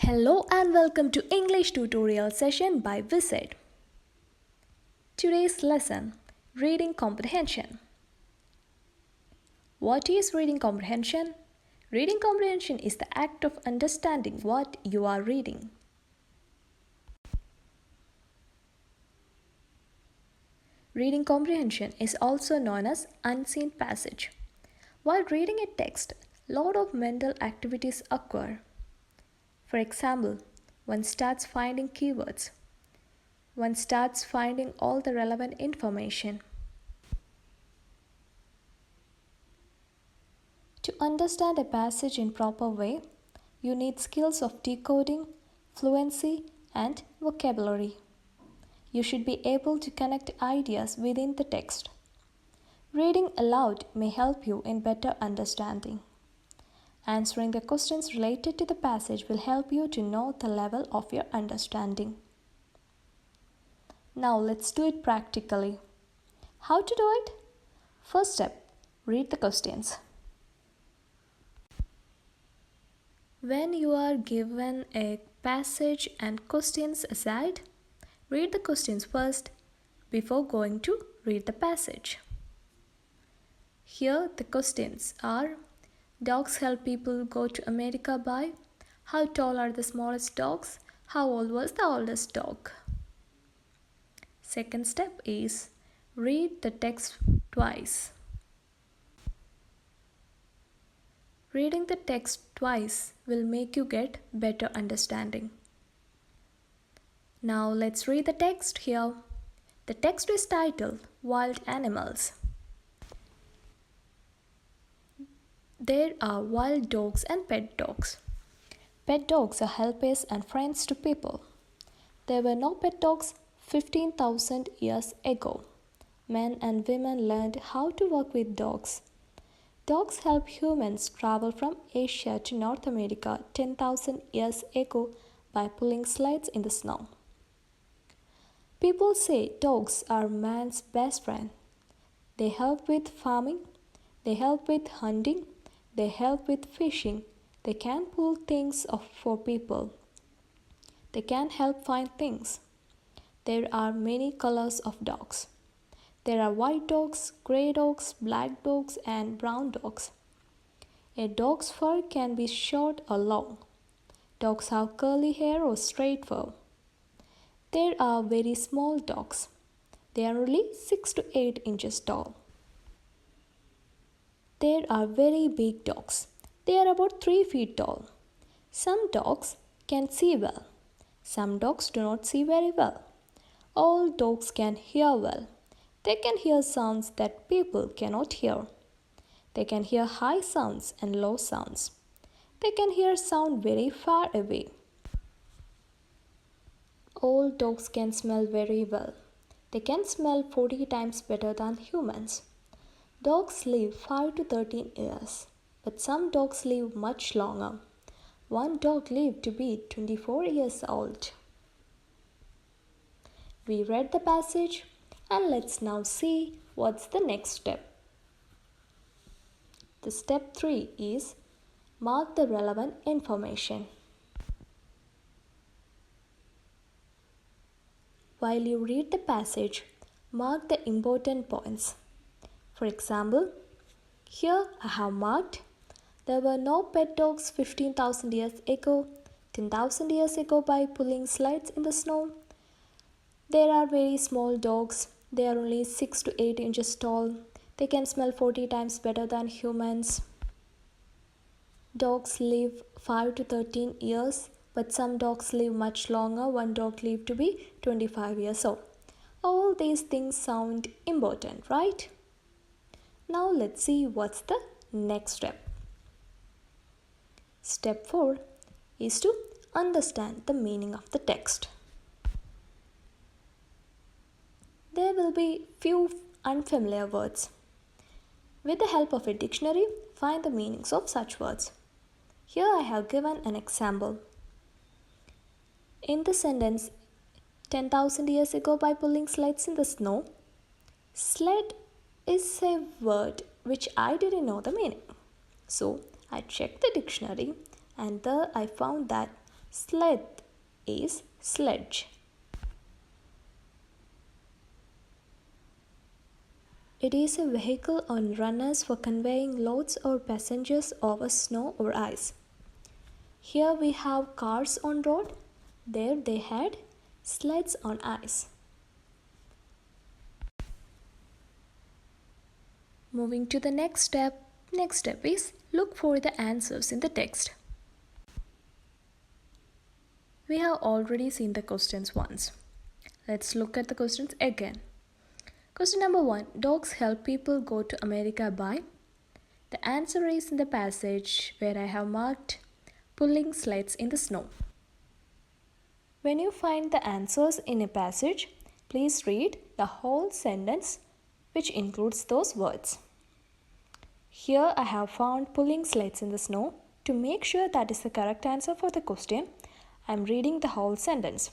Hello and welcome to English tutorial session by Wizert. Today's lesson, Reading Comprehension. What is reading comprehension? Reading comprehension is the act of understanding what you are reading. Reading comprehension is also known as unseen passage. While reading a text, a lot of mental activities occur. For example, one starts finding keywords. One starts finding all the relevant information. To understand a passage in proper way, you need skills of decoding, fluency, and vocabulary. You should be able to connect ideas within the text. Reading aloud may help you in better understanding. Answering the questions related to the passage will help you to know the level of your understanding. Now let's do it practically. How to do it? First step, read the questions. When you are given a passage and questions aside, read the questions first before going to read the passage. Here the questions are: dogs help people go to America by? How tall are the smallest dogs? How old was the oldest dog? Second step is read the text twice. Reading the text twice will make you get better understanding. Now let's read the text here. The text is titled Wild Animals. There are wild dogs and pet dogs. Pet dogs are helpers and friends to people. There were no pet dogs 15,000 years ago. Men and women learned how to work with dogs. Dogs help humans travel from Asia to North America 10,000 years ago by pulling sleds in the snow. People say dogs are man's best friend. They help with farming, they help with hunting, they help with fishing, they can pull things off for people. They can help find things. There are many colors of dogs. There are white dogs, grey dogs, black dogs, and brown dogs. A dog's fur can be short or long. Dogs have curly hair or straight fur. There are very small dogs. They are only 6 to 8 inches tall. There are very big dogs. They are about 3 feet tall. Some dogs can see well. Some dogs do not see very well. All dogs can hear well. They can hear sounds that people cannot hear. They can hear high sounds and low sounds. They can hear sound very far away. All dogs can smell very well. They can smell 40 times better than humans. Dogs live 5 to 13 years, but some dogs live much longer. One dog lived to be 24 years old. We read the passage and let's now see what's the next step. The step 3 is mark the relevant information. While you read the passage, mark the important points. For example, here I have marked, there were no pet dogs 15,000 years ago, 10,000 years ago by pulling sleds in the snow. There are very small dogs. They are only 6 to 8 inches tall. They can smell 40 times better than humans. Dogs live 5 to 13 years, but some dogs live much longer. One dog lived to be 25 years old. All these things sound important, right? Now let's see what's the next step. Step 4 is to understand the meaning of the text. There will be few unfamiliar words. With the help of a dictionary, find the meanings of such words. Here I have given an example. In the sentence, 10,000 years ago by pulling sleds in the snow, sled is a word which I didn't know the meaning. So I checked the dictionary and there I found that Sled is sledge. It is a vehicle on runners for conveying loads or passengers over snow or ice. Here we have cars on road. There they had sleds on ice. Moving to the next step. Next step is look for the answers in the text. We have already seen the questions once. Let's look at the questions again. Question number 1. Dogs help people go to America by? The answer is in the passage where I have marked pulling sleds in the snow. When you find the answers in a passage, please read the whole sentence which includes those words. Here I have found pulling sleds in the snow. To make sure that is the correct answer for the question, I am reading the whole sentence.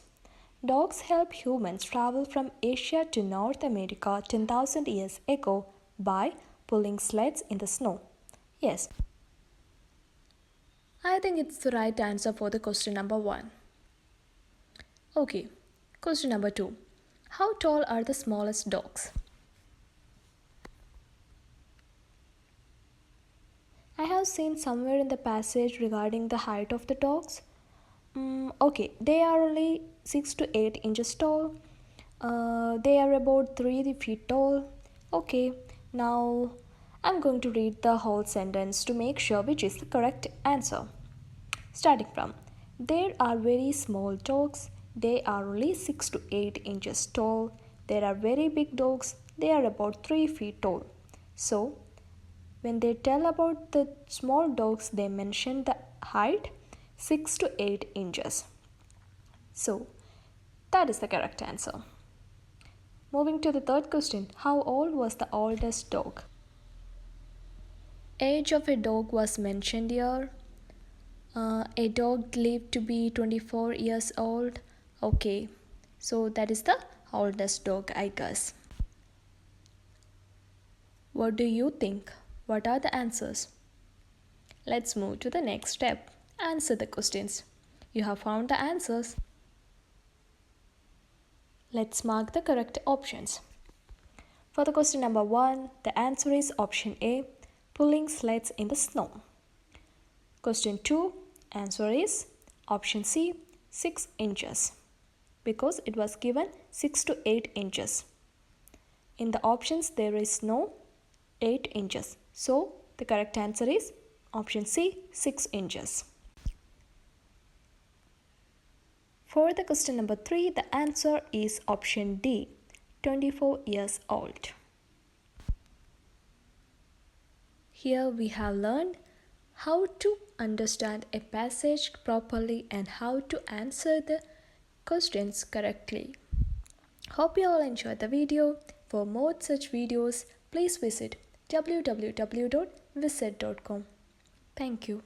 Dogs help humans travel from Asia to North America 10,000 years ago by pulling sleds in the snow. Yes, I think it's the right answer for the question number 1. Okay, question number 2. How tall are the smallest dogs? I have seen somewhere in the passage regarding the height of the dogs. Okay, they are only 6 to 8 inches tall. They are about 3 feet tall. Okay, now I'm going to read the whole sentence to make sure which is the correct answer. Starting from, there are very small dogs. They are only 6 to 8 inches tall. There are very big dogs. They are about 3 feet tall. So, when they tell about the small dogs, they mention the height 6 to 8 inches. So, that is the correct answer. Moving to the third question. How old was the oldest dog? Age of a dog was mentioned here. A dog lived to be 24 years old. Okay, so that is the oldest dog, I guess. What do you think? What are the answers? Let's move to the next step. Answer the questions. You have found the answers. Let's mark the correct options. For the question number 1, the answer is option A, pulling sleds in the snow. Question 2, answer is option C, 6 inches, because it was given 6 to 8 inches. In the options there is no 8 inches. So the correct answer is option C, 6 inches. For the question number 3, the answer is option D, 24 years old. Here we have learned how to understand a passage properly and how to answer the questions correctly. Hope you all enjoyed the video. For more such videos, please visit www.wizert.com. Thank you.